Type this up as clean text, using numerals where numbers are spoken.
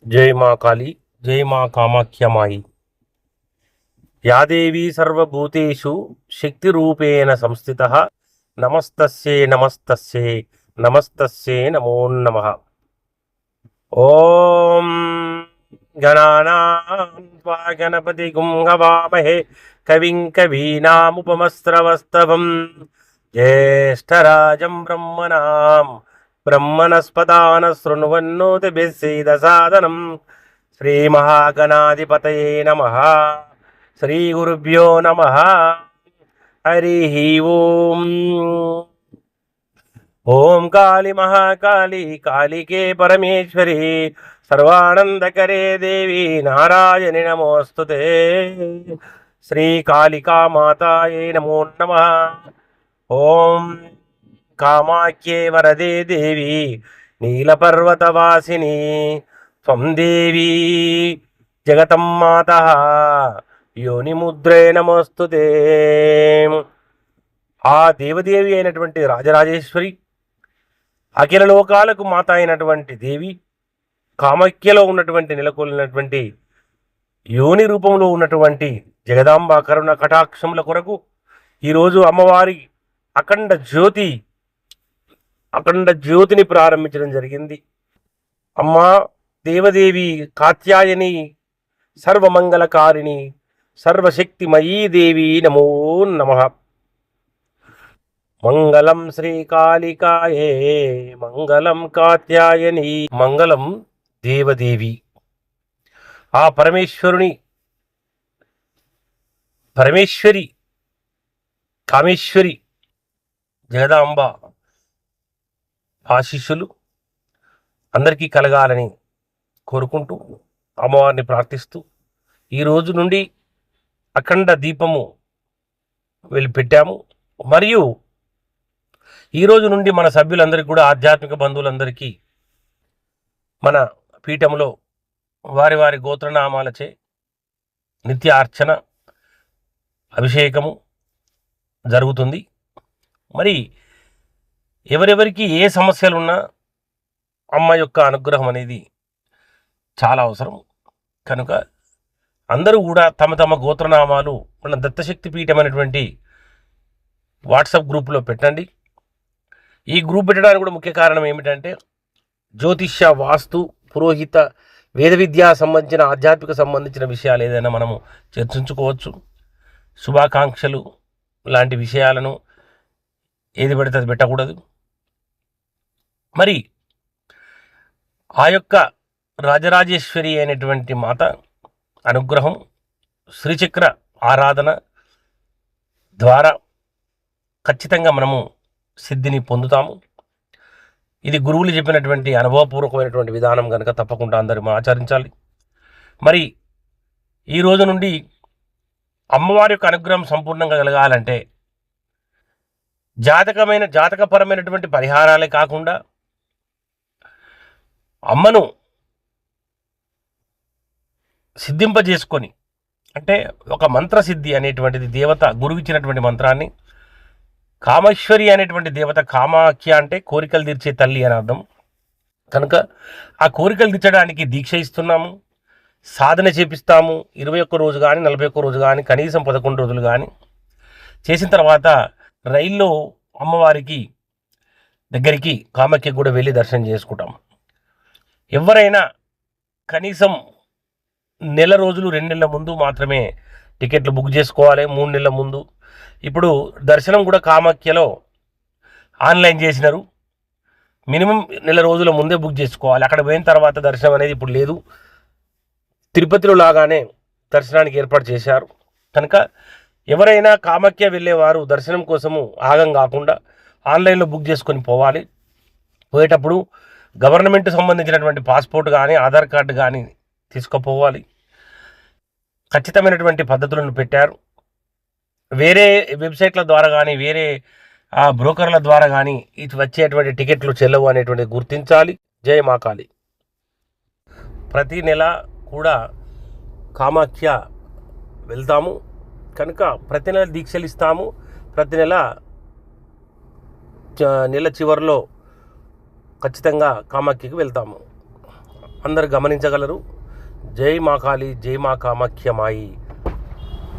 जय माँ काली, जय माँ कामाख्या माई। या देवी सर्वभूतेषु शक्तिरूपेण संस्थितः नमस्तस्यै नमस्तस्यै नमस्तस्यै नमो नमः। ओम गणानां त्वा गणपतिगुं हवामहे कविं कवीनामुपमस्रवस्तवं ज्येष्ठराजं ब्रह्मणस्पदान शृण्वन्नोतिभिः सीदसादनं श्रीमहागणाधिपतये नमः। श्रीगुरुभ्यो नमः। हरिः ओम्। ओम काली महाकाली कालिके परमेश्वरी सर्वानंदकरे देवी नारायणि नमोस्तुते। श्री कालिका माताये नमो नमः। ओम कामाख्ये वरदे देवी नीलपर्वतवासिनी त्वं देवी जगतम्माता योनिमुद्रे नमोस्तुते। ఆ దేవదేవి అయినటువంటి రాజరాజేశ్వరి, అఖిల లోకాలకు మాత అయినటువంటి దేవి, కామాఖ్యలో ఉన్నటువంటి నెలకొల్లినటువంటి యోని రూపంలో ఉన్నటువంటి జగదాంబ కరుణ కటాక్షముల కొరకు ఈరోజు అమ్మవారి అఖండ జ్యోతిని ప్రారంభించడం జరిగింది. అమ్మా దేవదేవి కాత్యాయని సర్వమంగళకారిణి సర్వశక్తిమయీ దేవి నమో నమః. మంగళం శ్రీకాళికాయే మంగళం కాత్యాయని మంగళం దేవదేవి. ఆ పరమేశ్వరి కామేశ్వరి జగదాంబ ఆశీస్సులు అందరికీ కలగాలని కోరుకుంటూ అమ్మవారిని ప్రార్థిస్తూ ఈరోజు నుండి అఖండ దీపము పెట్టాము. మరియు ఈరోజు నుండి మన సభ్యులందరికీ కూడా ఆధ్యాత్మిక బంధువులందరికీ మన పీఠంలో వారి వారి గోత్రనామాలచే నిత్య అర్చన అభిషేకము జరుగుతుంది. మరి ఎవరెవరికి ఏ సమస్యలున్నా అమ్మ యొక్క అనుగ్రహం అనేది చాలా అవసరం కనుక అందరూ కూడా తమ తమ గోత్రనామాలు మన దత్తశక్తి పీఠం అనేటువంటి వాట్సాప్ గ్రూపులో పెట్టండి. ఈ గ్రూప్ పెట్టడానికి కూడా ముఖ్య కారణం ఏమిటంటే జ్యోతిష్య, వాస్తు, పురోహిత, వేద విద్యా సంబంధించిన ఆధ్యాత్మిక సంబంధించిన విషయాలు ఏదైనా మనము చర్చించుకోవచ్చు. శుభాకాంక్షలు లాంటి విషయాలను ఏది పడితే అది పెట్టకూడదు. మరి ఆ యొక్క రాజరాజేశ్వరి అయినటువంటి మాత అనుగ్రహం శ్రీచక్ర ఆరాధన ద్వారా ఖచ్చితంగా మనము సిద్ధిని పొందుతాము. ఇది గురువులు చెప్పినటువంటి అనుభవపూర్వకమైనటువంటి విధానం కనుక తప్పకుండా అందరూ ఆచరించాలి. మరి ఈ రోజు నుండి అమ్మవారి యొక్క అనుగ్రహం సంపూర్ణంగా కలగాలంటే జాతకపరమైనటువంటి పరిహారాలే కాకుండా అమ్మను సిద్ధింపజేసుకొని, అంటే ఒక మంత్రసిద్ధి అనేటువంటిది దేవత గురువిచ్చినటువంటి మంత్రాన్ని, కామేశ్వరి అనేటువంటి దేవత, కామాఖ్య అంటే కోరికలు తీర్చే తల్లి అని అర్థం కనుక ఆ కోరికలు తీర్చడానికి దీక్ష ఇస్తున్నాము, సాధన చేపిస్తాము. 21 రోజు కానీ 41 రోజు కానీ కనీసం 11 రోజులు కానీ చేసిన తర్వాత రైల్లో అమ్మవారికి దగ్గరికి కామాఖ్య కూడా వెళ్ళి దర్శనం చేసుకుంటాం. ఎవరైనా కనీసం నెల రోజులు 2 నెలల ముందు మాత్రమే టికెట్లు బుక్ చేసుకోవాలి, 3 నెలల ముందు. ఇప్పుడు దర్శనం కూడా కామాఖ్యలో ఆన్లైన్ చేసినారు. మినిమం నెల రోజుల ముందే బుక్ చేసుకోవాలి. అక్కడ పోయిన తర్వాత దర్శనం అనేది ఇప్పుడు లేదు. తిరుపతిలో లాగానే దర్శనానికి ఏర్పాటు చేశారు కనుక ఎవరైనా కామాఖ్య వెళ్ళేవారు దర్శనం కోసము ఆగం కాకుండా ఆన్లైన్లో బుక్ చేసుకొని పోవాలి. పోయేటప్పుడు గవర్నమెంట్ సంబంధించినటువంటి పాస్పోర్ట్ కానీ ఆధార్ కార్డు కానీ తీసుకుపోవాలి. ఖచ్చితమైనటువంటి పద్ధతులను పెట్టారు. వేరే వెబ్సైట్ల ద్వారా కానీ వేరే బ్రోకర్ల ద్వారా కానీ ఇది వచ్చేటువంటి టికెట్లు చెల్లవు అనేటువంటి గుర్తించాలి. జై మా కాళీ. ప్రతి నెల కూడా కామాఖ్య వెళ్తాము కనుక ప్రతి నెల దీక్షలు ఇస్తాము. ప్రతి నెల చివరిలో ఖచ్చితంగా కామాఖ్యకి వెళ్తాము. అందరు గమనించగలరు. జై మా కాళీ, జై మా కామాఖ్య మాయి.